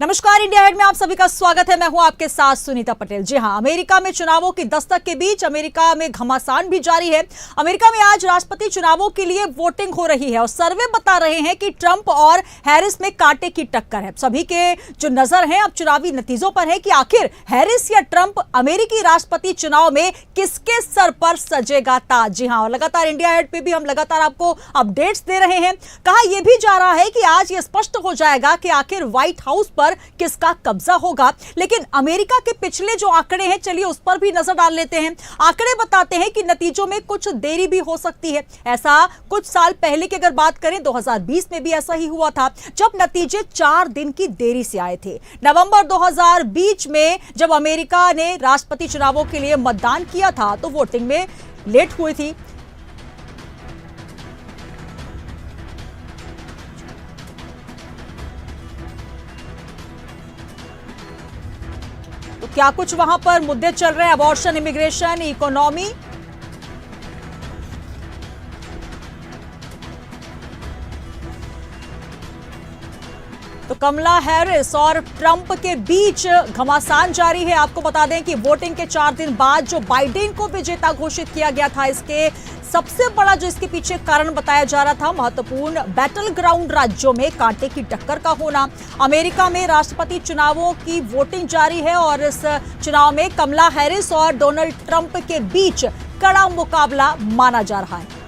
नमस्कार, India head में आप सभी का स्वागत है। मैं हूं आपके साथ सुनीता पटेल। जी हां, अमेरिका में चुनावों की दस्तक के बीच अमेरिका में घमासान भी जारी है। अमेरिका में आज राष्ट्रपति चुनावों के लिए वोटिंग हो रही है और सर्वे बता रहे हैं कि ट्रंप और हैरिस में कांटे की टक्कर है। सभी के जो नजर है अब चुनावी नतीजों पर है कि आखिर हैरिस या ट्रंप अमेरिकी राष्ट्रपति चुनाव में किसके सर पर सजेगा ताज। जी हां, और लगातार इंडिया हेड पे भी हम लगातार आपको अपडेट्स दे रहे हैं। कहा यह भी जा रहा है कि आज ये स्पष्ट हो जाएगा कि आखिर व्हाइट हाउस पर किसका कब्जा होगा। लेकिन अमेरिका के पिछले जो आंकड़े हैं, चलिए उस पर भी नजर डाल लेते हैं। आंकड़े बताते हैं कि नतीजों में कुछ देरी भी हो सकती है। ऐसा कुछ साल पहले की अगर बात करें, 2020 में भी ऐसा ही हुआ था, जब नतीजे 4 दिन की देरी से आए थे। नवंबर 2020 में जब अमेरिका ने राष्ट्रपति चुनावों के लिए मतदान किया था तो वोटिंग में लेट हुई थी। तो क्या कुछ वहां पर मुद्दे चल रहे हैं? Abortion, immigration, economy. तो कमला हैरिस और ट्रंप के बीच घमासान जारी है। आपको बता दें कि वोटिंग के 4 दिन बाद जो बाइडेन को विजेता घोषित किया गया था, इसके सबसे बड़ा जो इसके पीछे कारण बताया जा रहा था, महत्वपूर्ण बैटल ग्राउंड राज्यों में कांटे की टक्कर का होना। अमेरिका में राष्ट्रपति चुनावों की वोटिंग जारी है और इस चुनाव में कमला हैरिस और डोनाल्ड ट्रंप के बीच कड़ा मुकाबला माना जा रहा है।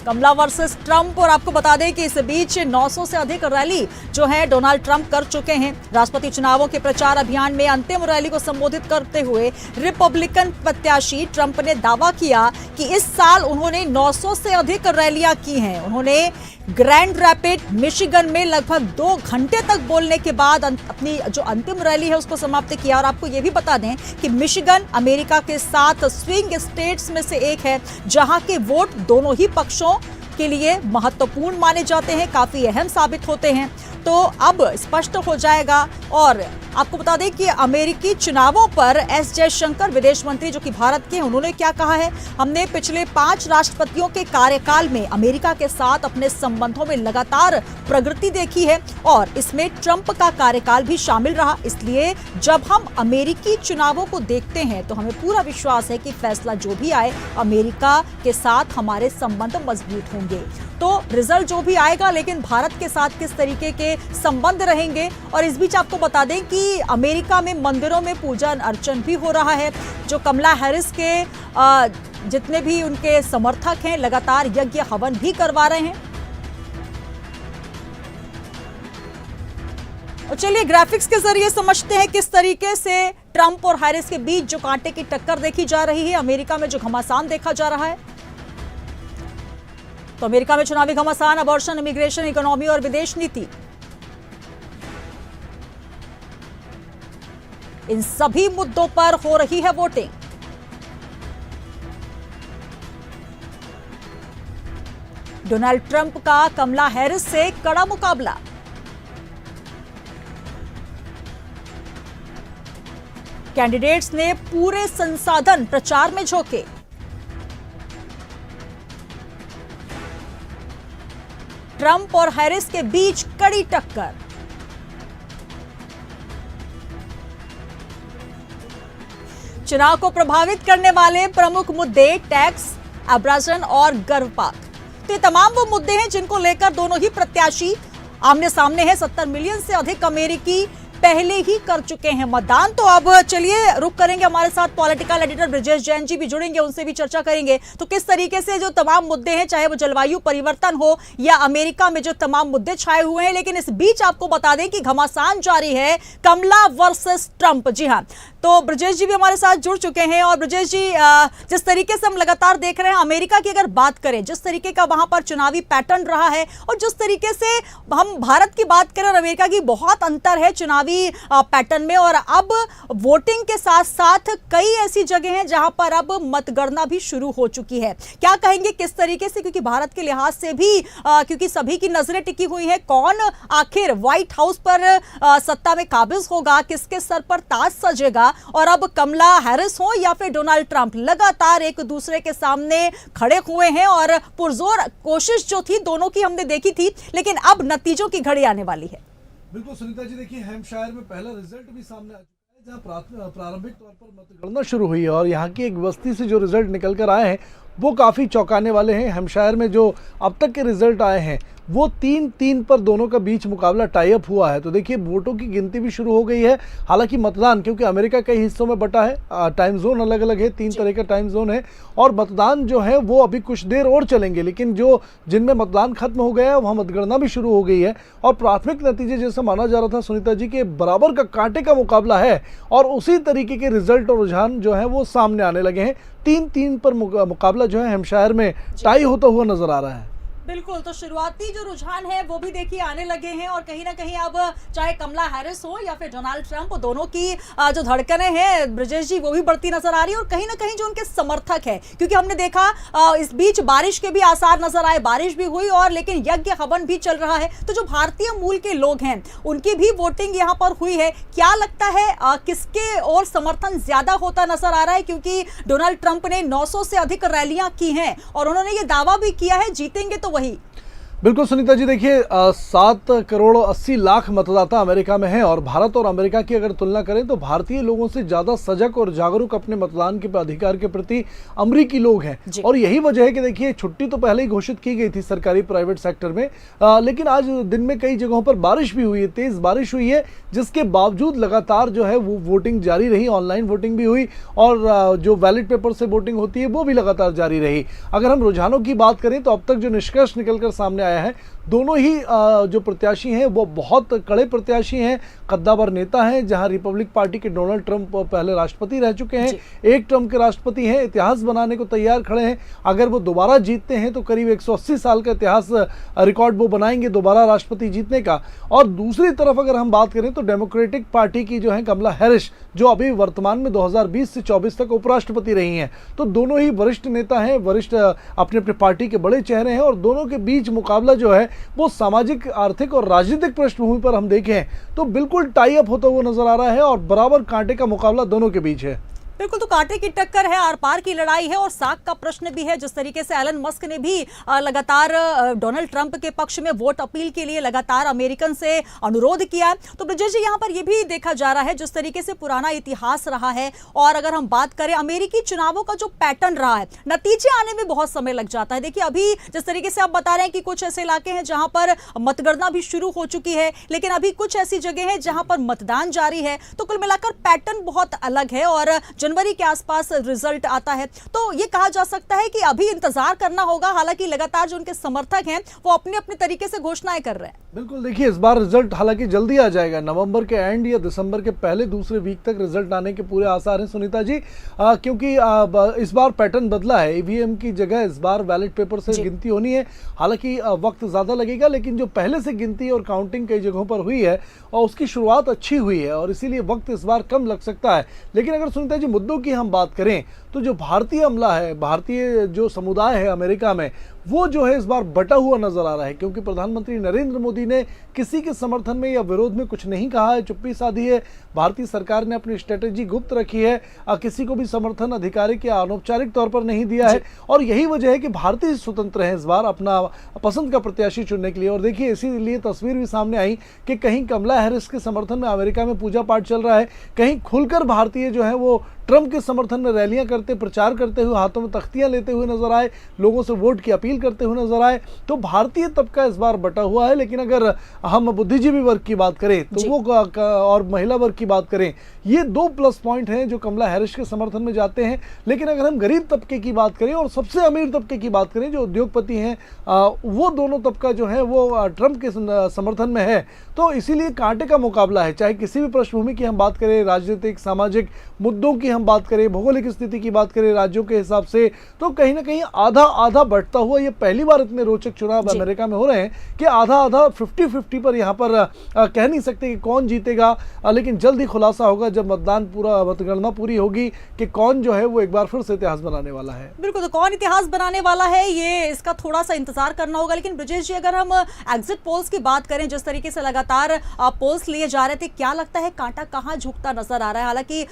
कमला वर्सेस ट्रंप। और आपको बता दें कि इस बीच 900 से अधिक रैली जो है डोनाल्ड ट्रंप कर चुके हैं। राष्ट्रपति चुनावों के प्रचार अभियान में अंतिम रैली को संबोधित करते हुए रिपब्लिकन प्रत्याशी ट्रंप ने दावा किया कि इस साल उन्होंने 900 से अधिक रैलियां की हैं। उन्होंने ग्रैंड रैपिड मिशिगन में लगभग 2 घंटे तक बोलने के बाद अपनी जो अंतिम रैली है उसको समाप्त किया। और आपको यह भी बता दें कि मिशिगन अमेरिका के 7 स्विंग स्टेट्स में से एक है, जहां के वोट दोनों ही पक्षों के लिए महत्वपूर्ण माने जाते हैं, काफी अहम साबित होते हैं। तो अब स्पष्ट हो जाएगा। और आपको बता दें कि अमेरिकी चुनावों पर एस जयशंकर, विदेश मंत्री जो कि भारत के, उन्होंने क्या कहा है? हमने पिछले 5 राष्ट्रपतियों के कार्यकाल में अमेरिका के साथ अपने संबंधों में लगातार प्रगति देखी है और इसमें ट्रंप का कार्यकाल भी शामिल रहा। इसलिए जब हम अमेरिकी चुनावों को देखते हैं तो हमें पूरा विश्वास है कि फैसला जो भी आए, अमेरिका के साथ हमारे संबंध मजबूत होंगे। तो रिजल्ट जो भी आएगा, लेकिन भारत के साथ किस तरीके के संबंध रहेंगे। और इस बीच आपको बता दें कि अमेरिका में मंदिरों में पूजा अर्चन भी हो रहा है। जो कमला हैरिस के जितने भी उनके समर्थक हैं, लगातार यज्ञ हवन भी करवा रहे हैं। और चलिए ग्राफिक्स के जरिए समझते हैं किस तरीके से ट्रंप और हैरिस के बीच जो कांटे की टक्कर देखी जा रही है, अमेरिका में जो घमासान देखा जा रहा है। तो अमेरिका में चुनावी घमासान, अबॉर्शन, इमिग्रेशन, इकोनॉमी और विदेश नीति, इन सभी मुद्दों पर हो रही है वोटिंग। डोनाल्ड ट्रंप का कमला हैरिस से कड़ा मुकाबला। कैंडिडेट्स ने पूरे संसाधन प्रचार में झोंके। ट्रंप और हैरिस के बीच कड़ी टक्कर। चुनाव को प्रभावित करने वाले प्रमुख मुद्दे टैक्स, अब्राजन और गर्भपात। तो ये तमाम वो मुद्दे हैं जिनको लेकर दोनों ही प्रत्याशी आमने सामने हैं। 70 मिलियन से अधिक अमेरिकी पहले ही कर चुके हैं मतदान। तो अब चलिए रुक करेंगे, हमारे साथ पॉलिटिकल एडिटर ब्रिजेश जैन जी भी जुड़ेंगे, उनसे भी चर्चा करेंगे। तो किस तरीके से जो तमाम मुद्दे हैं, चाहे वो जलवायु परिवर्तन हो या अमेरिका में जो तमाम मुद्दे छाए हुए हैं, लेकिन इस बीच आपको बता दें कि घमासान जारी है, कमला वर्सेस ट्रंप। जी हाँ, तो ब्रिजेश जी भी हमारे साथ जुड़ चुके हैं। और ब्रिजेश जी, जिस तरीके से हम लगातार देख रहे हैं, अमेरिका की अगर बात करें, जिस तरीके का वहां पर चुनावी पैटर्न रहा है और जिस तरीके से हम भारत की बात करें और अमेरिका की, बहुत अंतर है चुनावी पैटर्न में। और अब वोटिंग के साथ साथ कई ऐसी जगह हैं जहां पर अब मतगणना भी शुरू हो चुकी है। क्या कहेंगे किस तरीके से, क्योंकि भारत के लिहाज से भी क्योंकि सभी की नजरें टिकी हुई हैं, कौन आखिर व्हाइट हाउस पर सत्ता में काबिज होगा, किसके सर पर ताज सजेगा, था, और अब कमला हैरिस हो या फिर डोनाल्ड ट्रंप लगातार एक दूसरे के सामने खड़े हुए हैं और पुरजोर कोशिश जो थी दोनों की हमने देखी थी, लेकिन अब नतीजों की घड़ी आने वाली है। बिल्कुल सुनीता जी, देखिए हैम्पशायर में पहला रिजल्ट भी सामने आ चुका है, जहां प्रारंभिक तौर पर मतगणना शुरू हुई है और यहाँ की एक बस्ती से जो रिजल्ट निकल कर आए हैं वो काफ़ी चौंकाने वाले हैं। हैम्पशायर में जो अब तक के रिजल्ट आए हैं वो 3-3 पर दोनों का बीच मुकाबला टाई अप हुआ है। तो देखिए वोटों की गिनती भी शुरू हो गई है। हालांकि मतदान, क्योंकि अमेरिका कई हिस्सों में बटा है, टाइम जोन अलग अलग है, 3 तरह का टाइम जोन है, और मतदान जो है वो अभी कुछ देर और चलेंगे, लेकिन जो जिनमें मतदान खत्म हो गया है वहाँ मतगणना भी शुरू हो गई है। और प्राथमिक नतीजे जैसा माना जा रहा था सुनीता जी के बराबर का कांटे का मुकाबला है, और उसी तरीके के रिजल्ट और रुझान जो है वो सामने आने लगे हैं। 3-3 पर मुकाबला जो है हैम्पशायर में टाई होता हुआ नजर आ रहा है। बिल्कुल, तो शुरुआती जो रुझान है वो भी देखिए आने लगे हैं, और कहीं ना कहीं अब चाहे कमला हैरिस हो या फिर डोनाल्ड ट्रंप, दोनों की जो धड़कनें हैं ब्रजेश जी वो भी बढ़ती नजर आ रही है, और कहीं ना कहीं जो उनके समर्थक है, क्योंकि हमने देखा इस बीच बारिश के भी आसार नजर आए, बारिश भी हुई और लेकिन यज्ञ हवन भी चल रहा है, तो जो भारतीय मूल के लोग हैं उनकी भी वोटिंग यहाँ पर हुई है। क्या लगता है किसके और समर्थन ज्यादा होता नजर आ रहा है, क्योंकि डोनाल्ड ट्रंप ने 900 से अधिक रैलियां की हैं और उन्होंने ये दावा भी किया है जीतेंगे तो वही। बिल्कुल सुनीता जी, देखिए 7 करोड़ 80 लाख मतदाता अमेरिका में हैं, और भारत और अमेरिका की अगर तुलना करें तो भारतीय लोगों से ज़्यादा सजग और जागरूक अपने मतदान के अधिकार के प्रति अमेरिकी लोग हैं। और यही वजह है कि देखिए छुट्टी तो पहले ही घोषित की गई थी सरकारी प्राइवेट सेक्टर में, लेकिन आज दिन में कई जगहों पर बारिश भी हुई है, तेज़ बारिश हुई है, जिसके बावजूद लगातार जो है वो वोटिंग जारी रही, ऑनलाइन वोटिंग भी हुई, और जो बैलेट पेपर से वोटिंग होती है वो भी लगातार जारी रही। अगर हम रुझानों की बात करें तो अब तक जो निष्कर्ष निकलकर सामने आया है, दोनों ही जो प्रत्याशी हैं वो बहुत कड़े प्रत्याशी हैं, कद्दावर नेता हैं। जहां रिपब्लिक पार्टी के डोनाल्ड ट्रंप पहले राष्ट्रपति रह चुके हैं, एक ट्रंप के राष्ट्रपति हैं, इतिहास बनाने को तैयार खड़े हैं। अगर वो दोबारा जीतते हैं तो करीब 180 साल का इतिहास रिकॉर्ड वो बनाएंगे दोबारा राष्ट्रपति जीतने का। और दूसरी तरफ अगर हम बात करें तो डेमोक्रेटिक पार्टी की जो है कमला हैरिस, जो अभी वर्तमान में 2020 से 24 तक उपराष्ट्रपति रही हैं, तो दोनों ही वरिष्ठ नेता हैं, वरिष्ठ अपने अपने पार्टी के बड़े चेहरे हैं, और दोनों के बीच मुकाबला जो है वो सामाजिक, आर्थिक और राजनीतिक पृष्ठभूमि पर हम देखें तो बिल्कुल टाई अप होता हुआ नजर आ रहा है, और बराबर कांटे का मुकाबला दोनों के बीच है। बिल्कुल, तो कांटे की टक्कर है, आर पार की लड़ाई है, और साख का प्रश्न भी है। जिस तरीके से एलन मस्क ने भी लगातार डोनाल्ड ट्रंप के पक्ष में वोट अपील के लिए लगातार अमेरिकन से अनुरोध किया, तो ब्रजेश जी यहाँ पर यह भी देखा जा रहा है जिस तरीके से पुराना इतिहास रहा है, और अगर हम बात करें अमेरिकी चुनावों का जो पैटर्न रहा है, नतीजे आने में बहुत समय लग जाता है। देखिए अभी जिस तरीके से आप बता रहे हैं कि कुछ ऐसे इलाके हैं जहां पर मतगणना भी शुरू हो चुकी है, लेकिन अभी कुछ ऐसी जगह है जहां पर मतदान जारी है, तो कुल मिलाकर पैटर्न बहुत अलग है, और जनवरी के आसपास रिजल्ट आता है। तो ये कहा जा सकता है कि अभी इंतजार करना होगा, हालांकि लगातार जो उनके समर्थक हैं वो अपने अपने तरीके से घोषणाएं कर रहे हैं। बिल्कुल, देखिए इस बार रिजल्ट हालांकि जल्दी आ जाएगा, नवंबर के एंड या दिसंबर के पहले दूसरे वीक तक रिजल्ट आने के पूरे आसार हैं सुनीता जी, क्योंकि इस बार पैटर्न बदला है। ईवीएम की जगह इस बार बैलेट पेपर से गिनती होनी है। हालांकि वक्त ज़्यादा लगेगा, लेकिन जो पहले से गिनती और काउंटिंग कई जगहों पर हुई है और उसकी शुरुआत अच्छी हुई है, और इसीलिए वक्त इस बार कम लग सकता है। लेकिन अगर सुनीता जी मुद्दों की हम बात करें तो जो भारतीय अमला है, भारतीय जो समुदाय है अमेरिका में, वो जो है इस बार बटा हुआ नजर आ रहा है, क्योंकि प्रधानमंत्री नरेंद्र मोदी ने किसी के समर्थन में या विरोध में कुछ नहीं कहा है, चुप्पी साधी है। भारतीय सरकार ने अपनी स्ट्रेटेजी गुप्त रखी है, किसी को भी समर्थन आधिकारिक या अनौपचारिक तौर पर नहीं दिया है, और यही वजह है कि भारतीय स्वतंत्र हैं इस बार अपना पसंद का प्रत्याशी चुनने के लिए। और देखिए इसीलिए तस्वीर भी सामने आई कि कहीं कमला हैरिस के समर्थन में अमेरिका में पूजा पाठ चल रहा है, कहीं खुलकर भारतीय जो है वो ट्रंप के समर्थन में रैलियां करते, प्रचार करते हुए, हाथों में तख्तियां लेते हुए नजर आए, लोगों से वोट की अपील करते हुए नजर आए। तो भारतीय तबका इस बार बटा हुआ है। लेकिन अगर हम बुद्धिजीवी वर्ग की बात करें तो वो और महिला वर्ग की बात करें, ये 2 प्लस पॉइंट हैं जो कमला हैरिस के समर्थन में जाते हैं। लेकिन अगर हम गरीब तबके की बात करें और सबसे अमीर तबके की बात करें, जो उद्योगपति हैं, वो दोनों तबका जो है वो ट्रंप के समर्थन में है। तो इसीलिए कांटे का मुकाबला है, चाहे किसी भी पृष्ठभूमि की हम बात करें, राजनीतिक, सामाजिक मुद्दों की हम बात करें, भौगोलिक स्थिति की बात करें राज्यों के हिसाब से, तो कहीं ना कहीं आधा आधा बढ़ता हुआ ये पहली बार इतने रोचक चुनाव अमेरिका में हो रहे हैं कि आधा आधा 50-50 पर यहाँ पर कह नहीं सकते कि कौन जीतेगा, लेकिन जल्द ही खुलासा होगा जब मतगणना पूरी होगी कि कौन जो है वो एक बार फिर से इतिहास बनाने वाला है। बिल्कुल, तो कौन इतिहास बनाने वाला है ये इसका थोड़ा सा इंतजार करना होगा। लेकिन ब्रजेश जी, अगर हम एग्जिट पोल्स की बात करें, जिस तरीके से लगातार पोल्स लिए जा रहे थे, क्या लगता है कांटा कहां झुकता नजर आ रहा है? हालांकि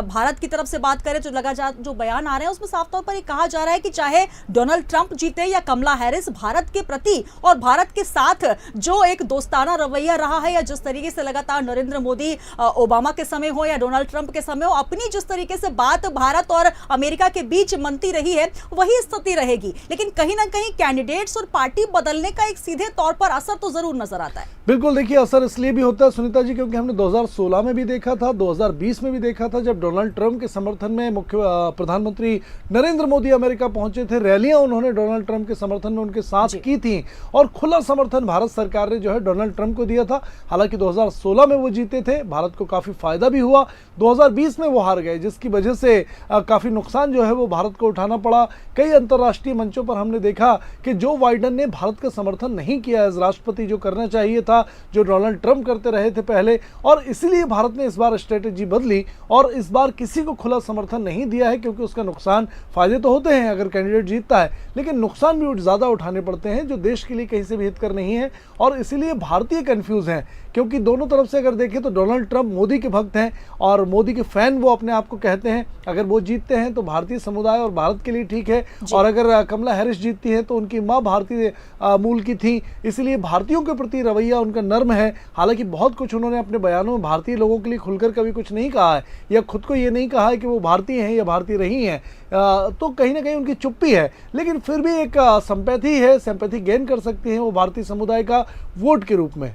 भारत की तरफ से बात करें तो लगातार जो बयान आ रहे हैं उसमें साफ तौर पर ये कहा जा रहा है कि चाहे डोनाल्ड ट्रंप जीते या कमला हैरिस, भारत के प्रति और भारत के साथ जो एक दोस्ताना रवैया रहा है, या जिस तरीके से लगातार नरेंद्र मोदी ओबामा के समय हो या डोनाल्ड ट्रंप के समय हो, अपनी जिस तरीके से बात भारत और अमेरिका के बीच मनती रही है वही स्थिति रहेगी। लेकिन कहीं ना कहीं कैंडिडेट्स और पार्टी बदलने का एक सीधे तौर पर असर तो जरूर नजर आता है। बिल्कुल, देखिए असर इसलिए भी होता है सुनीता जी क्योंकि हमने 2016 में भी देखा था, 2020 में भी देखा था, जब डोनाल्ड ट्रंप के समर्थन में मुख्य प्रधानमंत्री नरेंद्र मोदी अमेरिका पहुंचे थे। रैलियां उन्होंने डोनाल्ड ट्रंप के समर्थन में उनके साथ की थी और खुला समर्थन भारत सरकार ने जो है डोनाल्ड ट्रंप को दिया था। हालांकि 2016 में वो जीते थे, भारत को काफी फायदा भी हुआ। 2020 में वो हार गए, जिसकी वजह से काफी नुकसान जो है वो भारत को उठाना पड़ा। कई अंतर्राष्ट्रीय मंचों पर हमने देखा कि जो बाइडेन ने भारत का समर्थन नहीं किया एज राष्ट्रपति, जो करना चाहिए था, जो डोनाल्ड ट्रंप करते रहे थे पहले, और इसीलिए भारत ने इस बार स्ट्रेटेजी बदली और इस बार किसी को खुला समर्थन नहीं दिया है, क्योंकि उसका नुकसान, फायदे तो होते हैं अगर कैंडिडेट जीतता है, लेकिन नुकसान भी ज्यादा उठाने पड़ते हैं जो देश के लिए कहीं से भी हितकर नहीं है। और इसीलिए भारतीय कंफ्यूज हैं, क्योंकि दोनों तरफ से अगर देखें तो डोनाल्ड ट्रंप मोदी के भक्त हैं और मोदी के फैन वो अपने आप को कहते हैं। अगर वो जीतते हैं तो भारतीय समुदाय और भारत के लिए ठीक है, और अगर कमला हैरिस जीतती है तो उनकी मां भारतीय मूल की थी, इसलिए भारतीयों के प्रति रवैया उनका नर्म है। हालांकि बहुत कुछ उन्होंने अपने बयानों में भारतीय लोगों के लिए खुलकर कभी कुछ नहीं कहा है, या खुद को ये नहीं कहा है कि वो भारतीय हैं या भारतीय रही हैं, तो कहीं ना कहीं उनकी चुप्पी है। लेकिन फिर भी एक सिंपैथी है, सिंपैथी गेन कर सकती हैं वो भारतीय समुदाय का वोट के रूप में।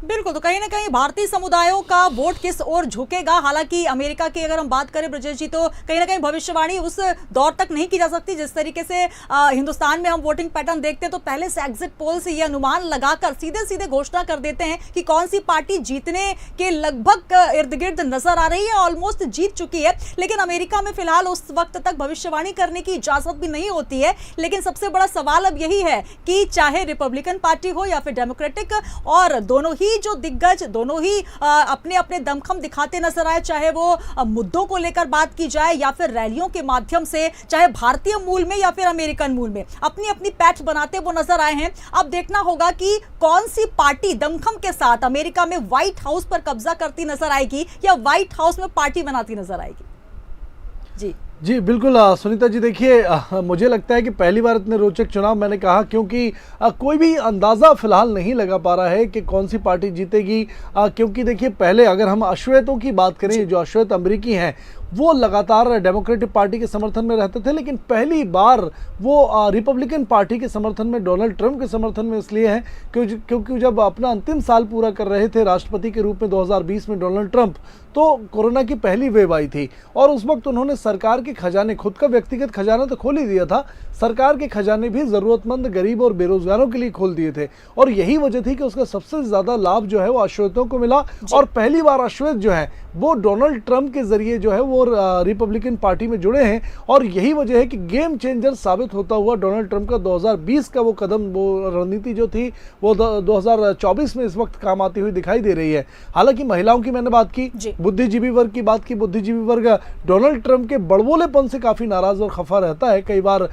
बिल्कुल, तो कहीं ना कहीं भारतीय समुदायों का वोट किस ओर झुकेगा। हालांकि अमेरिका की अगर हम बात करें ब्रजेश जी, तो कहीं ना कहीं भविष्यवाणी उस दौर तक नहीं की जा सकती जिस तरीके से हिंदुस्तान में हम वोटिंग पैटर्न देखते हैं। तो पहले से एग्जिट पोल से ये अनुमान लगाकर सीधे सीधे घोषणा कर देते हैं कि कौन सी पार्टी जीतने के लगभग इर्द गिर्द नजर आ रही है, ऑलमोस्ट जीत चुकी है। लेकिन अमेरिका में फिलहाल उस वक्त तक भविष्यवाणी करने की इजाजत भी नहीं होती है। लेकिन सबसे बड़ा सवाल अब यही है कि चाहे रिपब्लिकन पार्टी हो या फिर डेमोक्रेटिक, और दोनों ही जो दिग्गज, दोनों ही अपने अपने दमखम दिखाते नजर आए, चाहे वो मुद्दों को लेकर बात की जाए या फिर रैलियों के माध्यम से, चाहे भारतीय मूल में या फिर अमेरिकन मूल में, अपनी अपनी पैठ बनाते वो नजर आए हैं। अब देखना होगा कि कौन सी पार्टी दमखम के साथ अमेरिका में व्हाइट हाउस पर कब्जा करती नजर आएगी या व्हाइट हाउस में पार्टी बनाती नजर आएगी। जी बिल्कुल सुनीता जी, देखिए मुझे लगता है कि पहली बार इतने रोचक चुनाव, मैंने कहा, क्योंकि कोई भी अंदाज़ा फिलहाल नहीं लगा पा रहा है कि कौन सी पार्टी जीतेगी। क्योंकि देखिए पहले अगर हम अश्वेतों की बात करें, जो अश्वेत अमरीकी हैं वो लगातार डेमोक्रेटिक पार्टी के समर्थन में रहते थे, लेकिन पहली बार वो रिपब्लिकन पार्टी के समर्थन में, डोनाल्ड ट्रंप के समर्थन में इसलिए हैं क्योंकि जब अपना अंतिम साल पूरा कर रहे थे राष्ट्रपति के रूप में 2020 में डोनाल्ड ट्रंप, तो कोरोना की पहली वेव आई थी और उस वक्त उन्होंने सरकार के खजाने, खुद का व्यक्तिगत खजाना तो खोल ही दिया था, सरकार के खजाने भी ज़रूरतमंद गरीब और बेरोजगारों के लिए खोल दिए थे। और यही वजह थी कि उसका सबसे ज़्यादा लाभ जो है वो अश्वेतों को मिला। और पहली बार अश्वेत जो है वो डोनाल्ड ट्रंप के जरिए जो है वो रिपब्लिकन पार्टी में जुड़े हैं। और यही वजह है कि गेम चेंजर साबित होता हुआ डोनाल्ड ट्रंप का 2020 का वो कदम, वो रणनीति जो थी वो 2024 में इस वक्त काम आती हुई दिखाई दे रही है। हालांकि महिलाओं की मैंने बात की, बुद्धिजीवी वर्ग की बात की, बुद्धिजीवी वर्ग डोनाल्ड ट्रंप के बड़बोलेपन से काफी नाराज और खफा रहता है। कई बार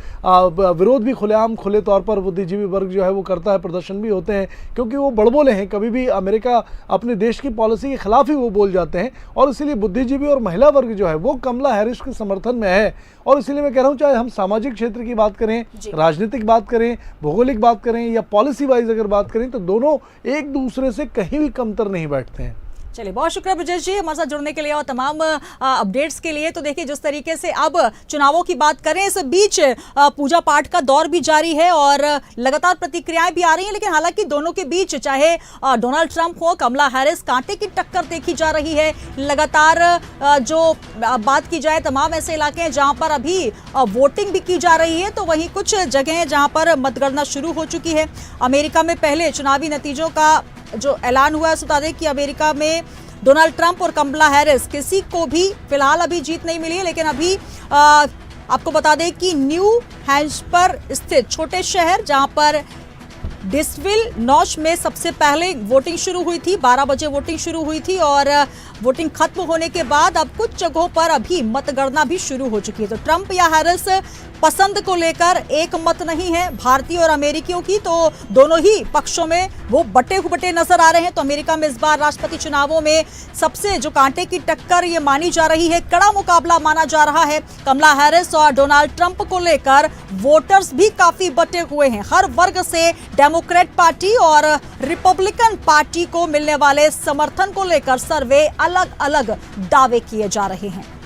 विरोध भी खुलेआम, खुले तौर पर बुद्धिजीवी वर्ग जो है वो करता है, प्रदर्शन भी होते हैं, क्योंकि वो बड़बोले हैं, कभी भी अमेरिका अपने देश की पॉलिसी के खिलाफ ही वो बोल जाते हैं। और इसीलिए बुद्धिजीवी और महिला वर्ग जो है वो कमला हैरिस के समर्थन में है। और इसीलिए मैं कह रहा हूं, चाहे हम सामाजिक क्षेत्र की बात करें, राजनीतिक बात करें, भौगोलिक बात करें या पॉलिसी वाइज अगर बात करें, तो दोनों एक दूसरे से कहीं भी कमतर नहीं बैठते हैं। चलिए, बहुत शुक्रिया ब्रजेश जी हमारे साथ जुड़ने के लिए और तमाम अपडेट्स के लिए। तो देखिए जिस तरीके से अब चुनावों की बात करें, इस बीच पूजा पाठ का दौर भी जारी है और लगातार प्रतिक्रियाएं भी आ रही हैं। लेकिन हालांकि दोनों के बीच, चाहे डोनाल्ड ट्रंप हो, कमला हैरिस, कांटे की टक्कर देखी जा रही है। लगातार जो बात की जाए, तमाम ऐसे इलाके हैं जहां पर अभी वोटिंग भी की जा रही है, तो वहीं कुछ जगह हैं जहां पर मतगणना शुरू हो चुकी है। अमेरिका में पहले चुनावी नतीजों का जो ऐलान हुआ है, बता दें कि अमेरिका में डोनाल्ड ट्रंप और कमला हैरिस, किसी को भी फिलहाल अभी जीत नहीं मिली है। लेकिन अभी आपको बता दें कि न्यू हैम्पशायर स्थित छोटे शहर जहां पर डिसविल नॉच में सबसे पहले वोटिंग शुरू हुई थी। 12 बजे वोटिंग शुरू हुई थी और वोटिंग खत्म होने के बाद अब कुछ जगहों पर अभी मतगणना भी शुरू हो चुकी है। तो ट्रंप या हैरिस पसंद को लेकर एक मत नहीं है भारतीय और अमेरिकियों की, तो दोनों ही पक्षों में वो बटे नजर आ रहे हैं। तो अमेरिका में इस बार राष्ट्रपति चुनावों में सबसे जो कांटे की टक्कर ये मानी जा रही है, कड़ा मुकाबला माना जा रहा है। कमला हैरिस और डोनाल्ड ट्रंप को लेकर वोटर्स भी काफी बटे हुए हैं। हर वर्ग से डेमोक्रेट पार्टी और रिपब्लिकन पार्टी को मिलने वाले समर्थन को लेकर सर्वे अलग अलग दावे किए जा रहे हैं।